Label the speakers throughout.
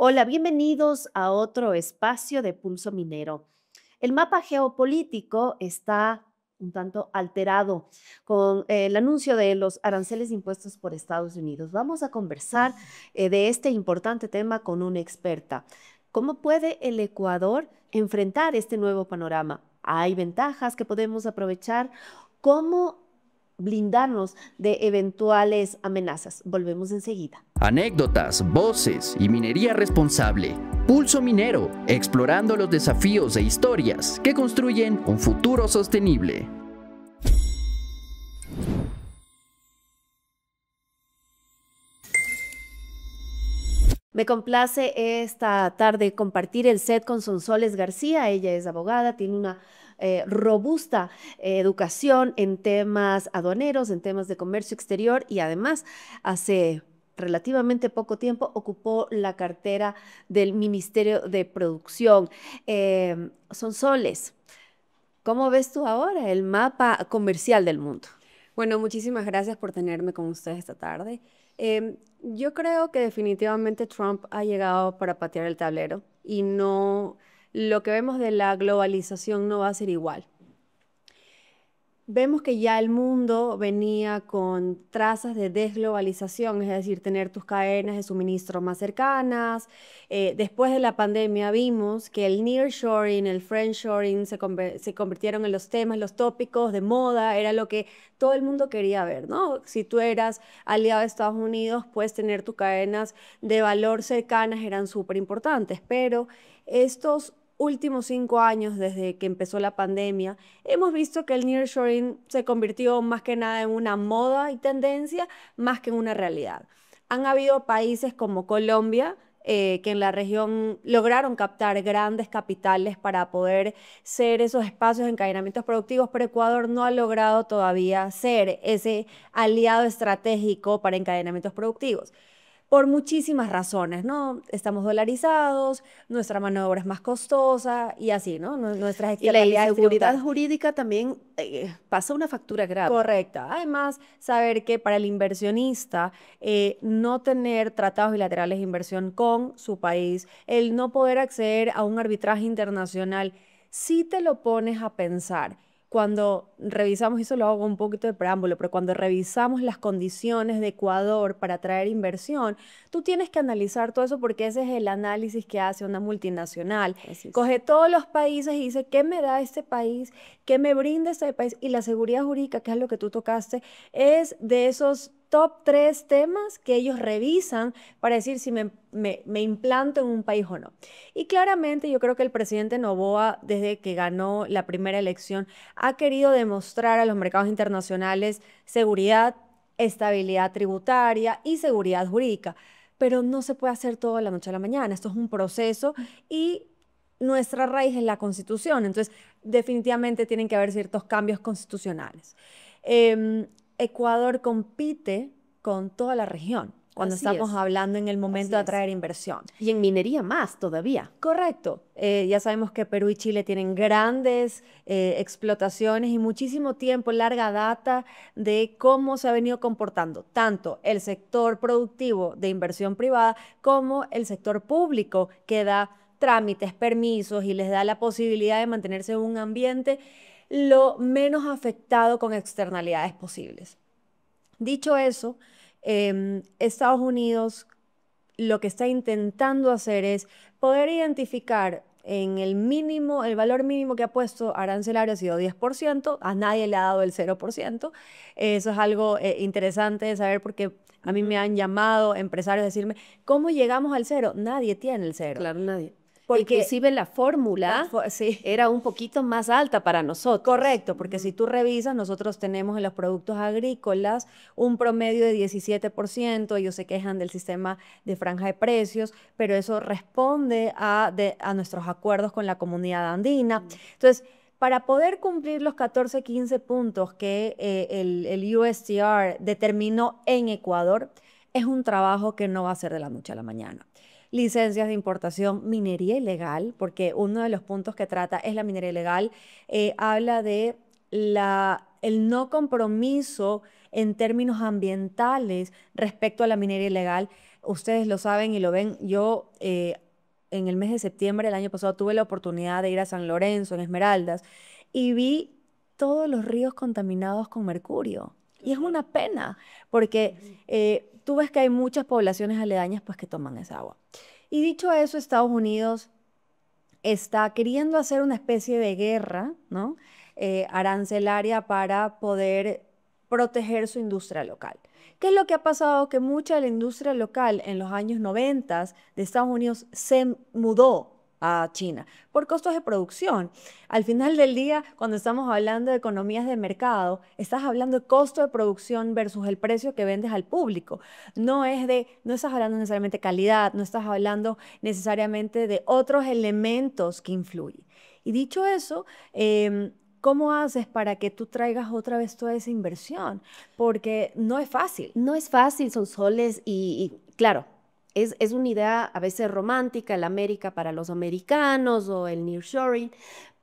Speaker 1: Hola, bienvenidos a otro espacio de Pulso Minero. El mapa geopolítico está un tanto alterado con el anuncio de los aranceles impuestos por Estados Unidos. Vamos a conversar de este importante tema con una experta. ¿Cómo puede el Ecuador enfrentar este nuevo panorama? ¿Hay ventajas que podemos aprovechar? ¿Cómo blindarnos de eventuales amenazas? Volvemos enseguida.
Speaker 2: Anécdotas, voces y minería responsable. Pulso Minero, explorando los desafíos e historias que construyen un futuro sostenible.
Speaker 1: Me complace esta tarde compartir el set con Sonsoles García. Ella es abogada, tiene una robusta educación en temas aduaneros, en temas de comercio exterior y además hace relativamente poco tiempo ocupó la cartera del Ministerio de Producción. Sonsoles, ¿cómo ves tú ahora el mapa comercial del mundo?
Speaker 3: Bueno, muchísimas gracias por tenerme con ustedes esta tarde. Yo creo que definitivamente Trump ha llegado para patear el tablero y no, lo que vemos de la globalización no va a ser igual. Vemos que ya el mundo venía con trazas de desglobalización, es decir, tener tus cadenas de suministro más cercanas. Después de la pandemia vimos que el nearshoring, el friendshoring se convirtieron en los temas, los tópicos de moda, era lo que todo el mundo quería ver, ¿no? Si tú eras aliado de Estados Unidos, pues tener tus cadenas de valor cercanas eran súper importantes, pero estos últimos 5 años, desde que empezó la pandemia, hemos visto que el nearshoring se convirtió más que nada en una moda y tendencia, más que en una realidad. Han habido países como Colombia, que en la región lograron captar grandes capitales para poder ser esos espacios de encadenamientos productivos, pero Ecuador no ha logrado todavía ser ese aliado estratégico para encadenamientos productivos por muchísimas razones, ¿no? Estamos dolarizados, nuestra mano de obra es más costosa y así, ¿no? Nuestras
Speaker 1: Y la
Speaker 3: externalidades
Speaker 1: inseguridad
Speaker 3: tributarias.
Speaker 1: jurídica también pasa una factura grave.
Speaker 3: Correcta. Además, saber que para el inversionista, no tener tratados bilaterales de inversión con su país, el no poder acceder a un arbitraje internacional, si te lo pones a pensar. Cuando revisamos, y eso lo hago un poquito de preámbulo, pero cuando revisamos las condiciones de Ecuador para atraer inversión, tú tienes que analizar todo eso porque ese es el análisis que hace una multinacional.
Speaker 1: Así es.
Speaker 3: Coge todos los países y dice, ¿qué me da este país? ¿Qué me brinda este país? Y la seguridad jurídica, que es lo que tú tocaste, es de esos top 3 temas que ellos revisan para decir si me implanto en un país o no. Y claramente yo creo que el presidente Noboa, desde que ganó la primera elección, ha querido demostrar a los mercados internacionales seguridad, estabilidad tributaria y seguridad jurídica. Pero no se puede hacer todo de la noche a la mañana. Esto es un proceso y nuestra raíz es la Constitución. Entonces, definitivamente tienen que haber ciertos cambios constitucionales. Ecuador compite con toda la región cuando
Speaker 1: Así
Speaker 3: estamos
Speaker 1: es.
Speaker 3: hablando en el momento
Speaker 1: Así
Speaker 3: de
Speaker 1: es.
Speaker 3: atraer inversión.
Speaker 1: Y en minería más todavía.
Speaker 3: Correcto. Ya sabemos que Perú y Chile tienen grandes explotaciones y muchísimo tiempo, larga data de cómo se ha venido comportando tanto el sector productivo de inversión privada como el sector público que da trámites, permisos y les da la posibilidad de mantenerse en un ambiente lo menos afectado con externalidades posibles. Dicho eso, Estados Unidos lo que está intentando hacer es poder identificar en el mínimo, el valor mínimo que ha puesto arancelario ha sido 10%, a nadie le ha dado el 0%. Eso es algo interesante de saber porque a mí me han llamado empresarios a decirme, ¿cómo llegamos al cero? Nadie tiene el cero.
Speaker 1: Claro, nadie.
Speaker 3: Porque
Speaker 1: Inclusive la fórmula
Speaker 3: sí.
Speaker 1: era un poquito más alta para nosotros.
Speaker 3: Correcto, porque si tú revisas, nosotros tenemos en los productos agrícolas un promedio de 17%, ellos se quejan del sistema de franja de precios, pero eso responde a nuestros acuerdos con la comunidad andina. Entonces, para poder cumplir los 14, 15 puntos que el USTR determinó en Ecuador, es un trabajo que no va a ser de la noche a la mañana. Licencias de importación, minería ilegal, porque uno de los puntos que trata es la minería ilegal. Habla de el no compromiso en términos ambientales respecto a la minería ilegal. ustedes lo saben y lo ven, yo en el mes de septiembre del año pasado tuve la oportunidad de ir a San Lorenzo, en Esmeraldas, y vi todos los ríos contaminados con mercurio. Y es una pena, porque tú ves que hay muchas poblaciones aledañas pues, que toman esa agua. Y dicho eso, Estados Unidos está queriendo hacer una especie de guerra, ¿no? Arancelaria para poder proteger su industria local. ¿Qué es lo que ha pasado? Que mucha de la industria local en los años 90 de Estados Unidos se mudó a China por costos de producción. Al final del día, cuando estamos hablando de economías de mercado, estás hablando de costo de producción versus el precio que vendes al público. No estás hablando necesariamente de calidad, no estás hablando necesariamente de otros elementos que influyen. Y dicho eso, ¿cómo haces para que tú traigas otra vez toda esa inversión? Porque no es fácil.
Speaker 1: No es fácil, son soles y claro, es una idea a veces romántica, el América para los americanos o el nearshoring,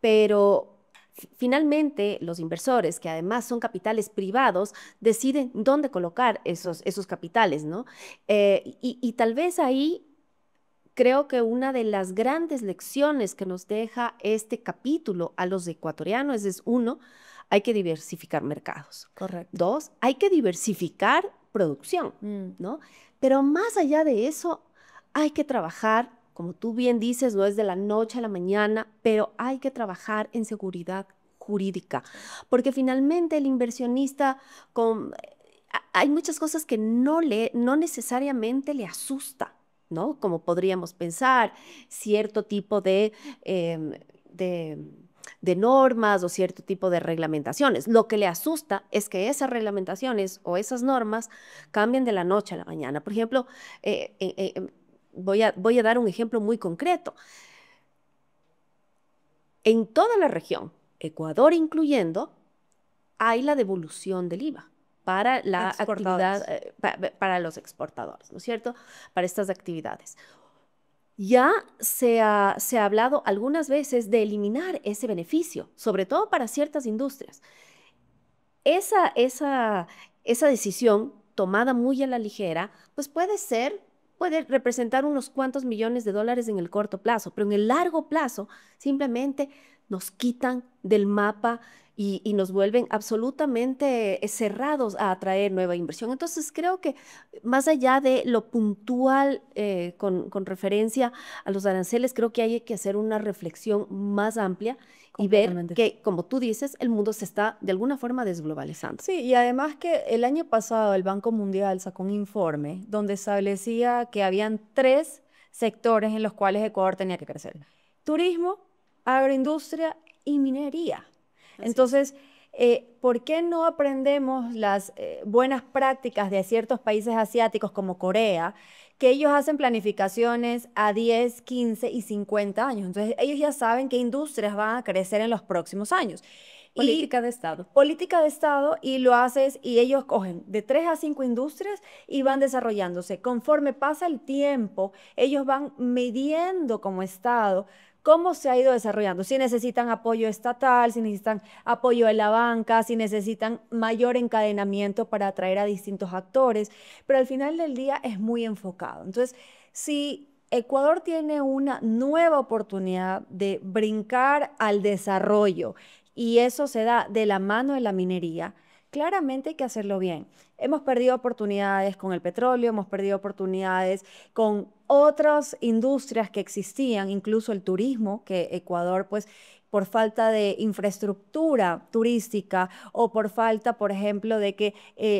Speaker 1: pero finalmente los inversores, que además son capitales privados, deciden dónde colocar esos capitales, ¿no? Y tal vez ahí creo que una de las grandes lecciones que nos deja este capítulo a los ecuatorianos es, uno, hay que diversificar mercados.
Speaker 3: Correcto.
Speaker 1: Dos, hay que diversificar producción, ¿no? Pero más allá de eso, hay que trabajar, como tú bien dices, no es de la noche a la mañana, pero hay que trabajar en seguridad jurídica, porque finalmente el inversionista hay muchas cosas que no necesariamente le asusta, ¿no? Como podríamos pensar, cierto tipo de normas o cierto tipo de reglamentaciones. Lo que le asusta es que esas reglamentaciones o esas normas cambien de la noche a la mañana. Por ejemplo, voy a dar un ejemplo muy concreto. En toda la región, Ecuador incluyendo, hay la devolución del IVA para la actividad, para los exportadores, ¿no es cierto? Para estas actividades. Ya se ha hablado algunas veces de eliminar ese beneficio, sobre todo para ciertas industrias. Esa decisión tomada muy a la ligera, pues puede representar unos cuantos millones de dólares en el corto plazo, pero en el largo plazo simplemente nos quitan del mapa y nos vuelven absolutamente cerrados a atraer nueva inversión. Entonces creo que más allá de lo puntual con referencia a los aranceles, creo que hay que hacer una reflexión más amplia y ver que, como tú dices, el mundo se está de alguna forma desglobalizando.
Speaker 3: Sí, y además que el año pasado el Banco Mundial sacó un informe donde establecía que habían 3 sectores en los cuales Ecuador tenía que crecer: turismo, agroindustria y minería. Entonces, ¿por qué no aprendemos las buenas prácticas de ciertos países asiáticos como Corea, que ellos hacen planificaciones a 10, 15 y 50 años? Entonces, ellos ya saben qué industrias van a crecer en los próximos años.
Speaker 1: Política de Estado.
Speaker 3: Política de Estado, y lo haces, y ellos cogen de 3 a 5 industrias y van desarrollándose. Conforme pasa el tiempo, ellos van midiendo como Estado cómo se ha ido desarrollando, si necesitan apoyo estatal, si necesitan apoyo de la banca, si necesitan mayor encadenamiento para atraer a distintos actores, pero al final del día es muy enfocado. Entonces, si Ecuador tiene una nueva oportunidad de brincar al desarrollo y eso se da de la mano de la minería, claramente hay que hacerlo bien. Hemos perdido oportunidades con el petróleo, hemos perdido oportunidades con otras industrias que existían, incluso el turismo, que Ecuador, pues, por falta de infraestructura turística o por falta, por ejemplo, de que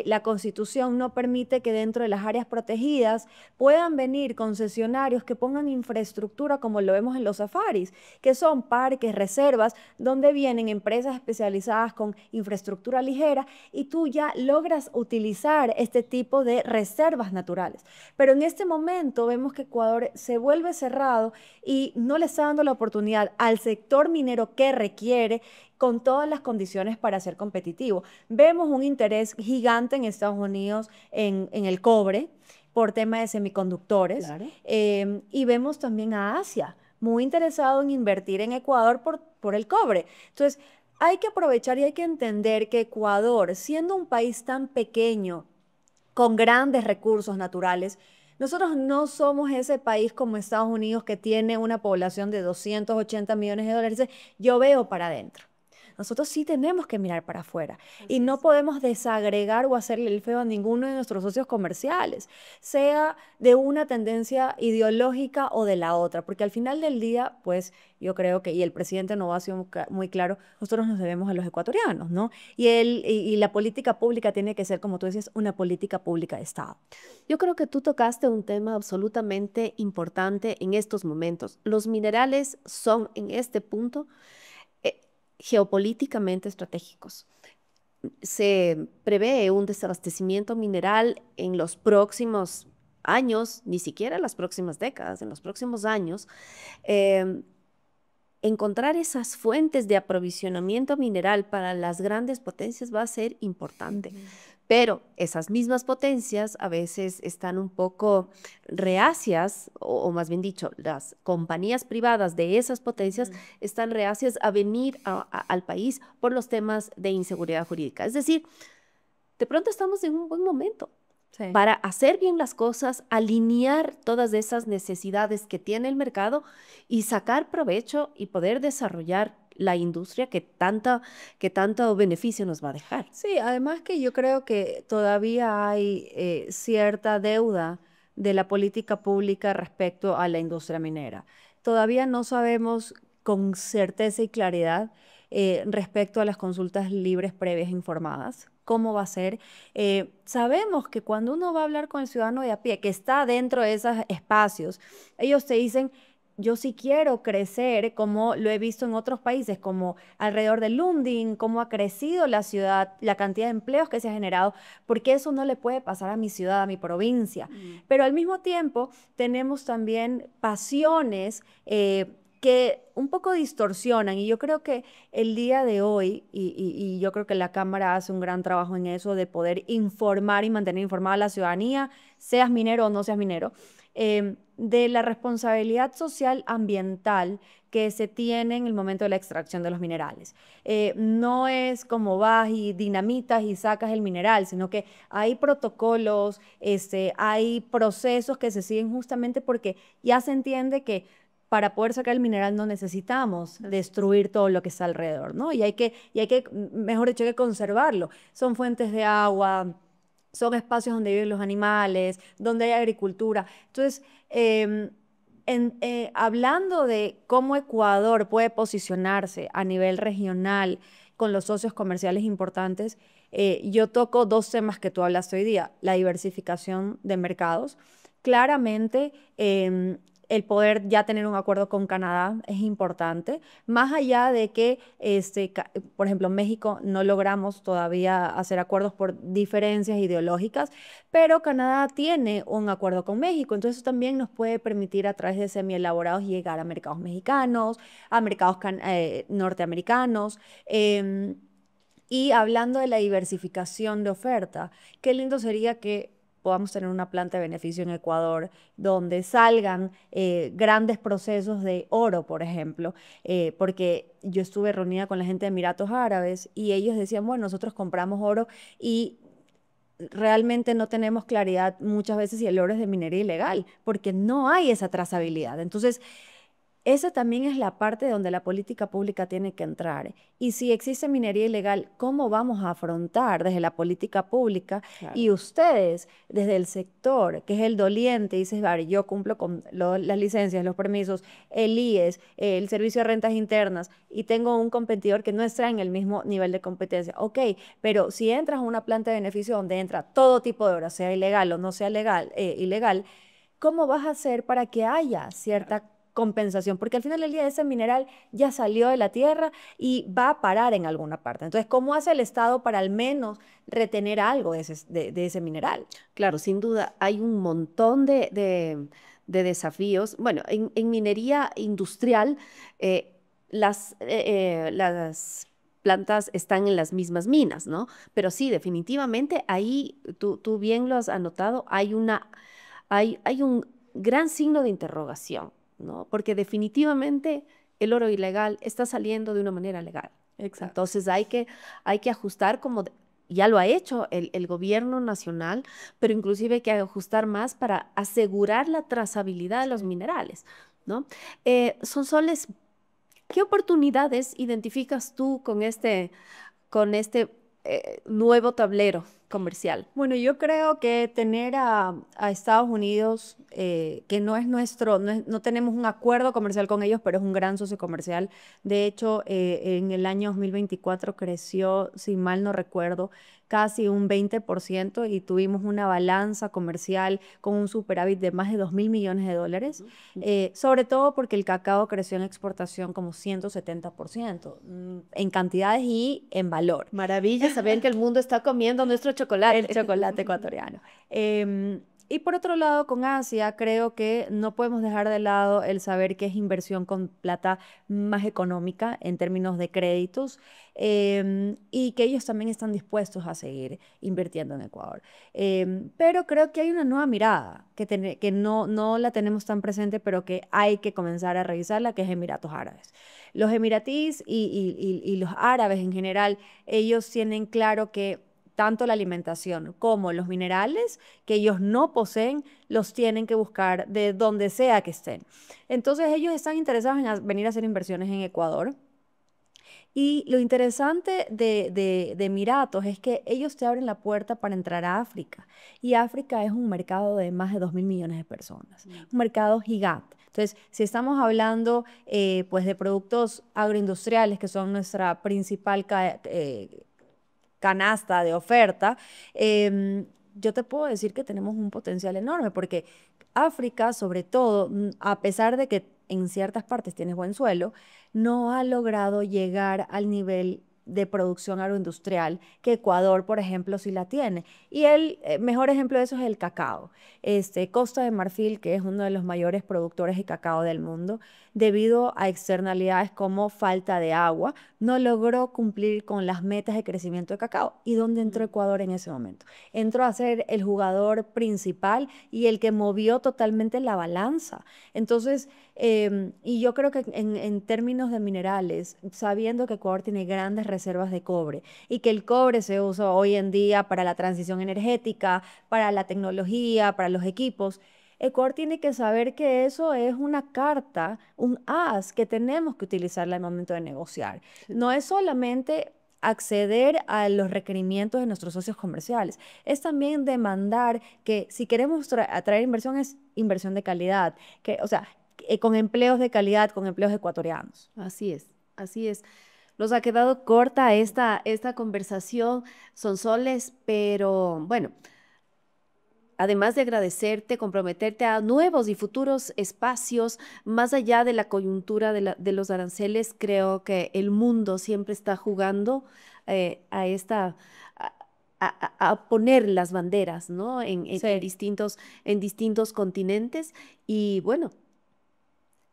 Speaker 3: la Constitución no permite que dentro de las áreas protegidas puedan venir concesionarios que pongan infraestructura como lo vemos en los safaris, que son parques, reservas, donde vienen empresas especializadas con infraestructura ligera y tú ya logras utilizar este tipo de reservas naturales. Pero en este momento vemos que Ecuador se vuelve cerrado y no le está dando la oportunidad al sector minero que requiere con todas las condiciones para ser competitivo. Vemos un interés gigante en Estados Unidos en el cobre por tema de semiconductores.
Speaker 1: Claro.
Speaker 3: Y vemos también a Asia muy interesado en invertir en Ecuador por el cobre. Entonces, hay que aprovechar y hay que entender que Ecuador, siendo un país tan pequeño, con grandes recursos naturales, Nosotros no somos ese país como Estados Unidos que tiene una población de 280 millones de dólares. Yo veo para adentro. Nosotros sí tenemos que mirar para afuera y no podemos desagregar o hacerle el feo a ninguno de nuestros socios comerciales, sea de una tendencia ideológica o de la otra, porque al final del día, pues yo creo que, y el presidente no ha sido muy claro, nosotros nos debemos a los ecuatorianos, ¿no? Y la política pública tiene que ser, como tú decías, una política pública de Estado.
Speaker 1: Yo creo que tú tocaste un tema absolutamente importante en estos momentos. Los minerales son en este punto geopolíticamente estratégicos. Se prevé un desabastecimiento mineral en los próximos años, ni siquiera en las próximas décadas, en los próximos años. Eh, Encontrar esas fuentes de aprovisionamiento mineral para las grandes potencias va a ser importante. Pero esas mismas potencias a veces están un poco reacias, o más bien dicho, las compañías privadas de esas potencias están reacias a venir al país por los temas de inseguridad jurídica. Es decir, de pronto estamos en un buen momento para hacer bien las cosas, alinear todas esas necesidades que tiene el mercado y sacar provecho y poder desarrollar la industria que tanto beneficio nos va a dejar.
Speaker 3: Sí, además que yo creo que todavía hay cierta deuda de la política pública respecto a la industria minera. Todavía no sabemos con certeza y claridad respecto a las consultas libres, previas e informadas. ¿Cómo va a ser? Sabemos que cuando uno va a hablar con el ciudadano de a pie, que está dentro de esos espacios, ellos te dicen, yo sí quiero crecer, como lo he visto en otros países, como alrededor de Lundin, cómo ha crecido la ciudad, la cantidad de empleos que se ha generado, porque eso no le puede pasar a mi ciudad, a mi provincia. Pero al mismo tiempo tenemos también pasiones que un poco distorsionan, y yo creo que el día de hoy, y yo creo que la Cámara hace un gran trabajo en eso, de poder informar y mantener informada a la ciudadanía, seas minero o no seas minero, de la responsabilidad social ambiental que se tiene en el momento de la extracción de los minerales. No es como vas y dinamitas y sacas el mineral, sino que hay protocolos, hay procesos que se siguen justamente porque ya se entiende que para poder sacar el mineral no necesitamos destruir todo lo que está alrededor, ¿no? Y hay que, mejor dicho, hay que conservarlo. Son fuentes de agua, son espacios donde viven los animales, donde hay agricultura. Entonces, hablando de cómo Ecuador puede posicionarse a nivel regional con los socios comerciales importantes, yo toco dos temas que tú hablaste hoy día: la diversificación de mercados. Claramente, el poder ya tener un acuerdo con Canadá es importante, más allá de que, por ejemplo, México no logramos todavía hacer acuerdos por diferencias ideológicas, pero Canadá tiene un acuerdo con México, entonces eso también nos puede permitir a través de semielaborados llegar a mercados mexicanos, a mercados norteamericanos. Y hablando de la diversificación de oferta, qué lindo sería que podamos tener una planta de beneficio en Ecuador donde salgan grandes procesos de oro, por ejemplo, porque yo estuve reunida con la gente de Emiratos Árabes y ellos decían, bueno, nosotros compramos oro y realmente no tenemos claridad muchas veces si el oro es de minería ilegal, porque no hay esa trazabilidad. Entonces, esa también es la parte donde la política pública tiene que entrar. Y si existe minería ilegal, ¿cómo vamos a afrontar desde la política pública? Claro. Y ustedes, desde el sector, que es el doliente, dices, vale, yo cumplo con las licencias, los permisos, el IES, el servicio de rentas internas, y tengo un competidor que no está en el mismo nivel de competencia. Ok, pero si entras a una planta de beneficio donde entra todo tipo de oro, sea ilegal o no sea ilegal, ¿cómo vas a hacer para que haya cierta compensación? Porque al final del día ese mineral ya salió de la tierra y va a parar en alguna parte. Entonces, ¿cómo hace el Estado para al menos retener algo de ese mineral?
Speaker 1: Claro, sin duda, hay un montón de desafíos. Bueno, en minería industrial, las plantas están en las mismas minas, ¿no? Pero sí, definitivamente ahí, tú bien lo has anotado, hay un gran signo de interrogación, ¿no? Porque definitivamente el oro ilegal está saliendo de una manera legal.
Speaker 3: Exacto.
Speaker 1: Entonces hay que ajustar como ya lo ha hecho el gobierno nacional, pero inclusive hay que ajustar más para asegurar la trazabilidad de los minerales, ¿no? Sonsoles, ¿qué oportunidades identificas tú con este nuevo tablero comercial?
Speaker 3: Bueno, yo creo que tener a Estados Unidos, que no es nuestro, no tenemos un acuerdo comercial con ellos, pero es un gran socio comercial. De hecho, en el año 2024 creció, si mal no recuerdo, casi un 20% y tuvimos una balanza comercial con un superávit de más de $2.000 millones, sobre todo porque el cacao creció en exportación como 170%, en cantidades y en valor.
Speaker 1: Maravilla saber que el mundo está comiendo nuestro chocolate.
Speaker 3: El chocolate ecuatoriano. Y por otro lado, con Asia, creo que no podemos dejar de lado el saber que es inversión con plata más económica en términos de créditos, y que ellos también están dispuestos a seguir invirtiendo en Ecuador. Pero creo que hay una nueva mirada que no la tenemos tan presente, pero que hay que comenzar a revisarla, que es Emiratos Árabes. Los emiratíes y los árabes en general, ellos tienen claro que tanto la alimentación como los minerales que ellos no poseen, los tienen que buscar de donde sea que estén. Entonces ellos están interesados en venir a hacer inversiones en Ecuador. Y lo interesante de Emiratos es que ellos te abren la puerta para entrar a África. Y África es un mercado de más de 2.000 millones de personas, un mercado gigante. Entonces, si estamos hablando pues de productos agroindustriales, que son nuestra principal canasta de oferta, yo te puedo decir que tenemos un potencial enorme, porque África, sobre todo, a pesar de que en ciertas partes tienes buen suelo, no ha logrado llegar al nivel de producción agroindustrial que Ecuador, por ejemplo, sí la tiene. Y el mejor ejemplo de eso es el cacao. Costa de Marfil, que es uno de los mayores productores de cacao del mundo, debido a externalidades como falta de agua, no logró cumplir con las metas de crecimiento de cacao. ¿Y dónde entró Ecuador en ese momento? Entró a ser el jugador principal y el que movió totalmente la balanza. Entonces, y yo creo que en términos de minerales, sabiendo que Ecuador tiene grandes reservas de cobre y que el cobre se usa hoy en día para la transición energética, para la tecnología, para los equipos, Ecuador tiene que saber que eso es una carta, un as que tenemos que utilizarla al momento de negociar. No es solamente acceder a los requerimientos de nuestros socios comerciales, es también demandar que si queremos atraer inversión, es inversión de calidad, que, o sea, con empleos de calidad, con empleos ecuatorianos.
Speaker 1: Así es, así es. Nos ha quedado corta esta conversación, Sonsoles, pero bueno, además de agradecerte, comprometerte a nuevos y futuros espacios, más allá de la coyuntura de los aranceles, creo que el mundo siempre está jugando a esta... a poner las banderas, ¿no?
Speaker 3: Sí.
Speaker 1: En distintos continentes. Y bueno,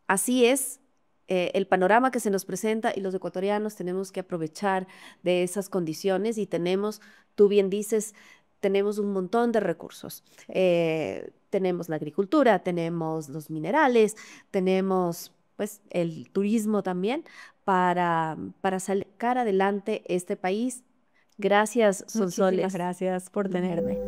Speaker 1: así es el panorama que se nos presenta y los ecuatorianos tenemos que aprovechar de esas condiciones y tenemos, tú bien dices, tenemos un montón de recursos. Tenemos la agricultura, tenemos los minerales, tenemos pues el turismo también para sacar adelante este país. Gracias,
Speaker 3: Muchísimas
Speaker 1: Sonsoles.
Speaker 3: gracias por tenerme.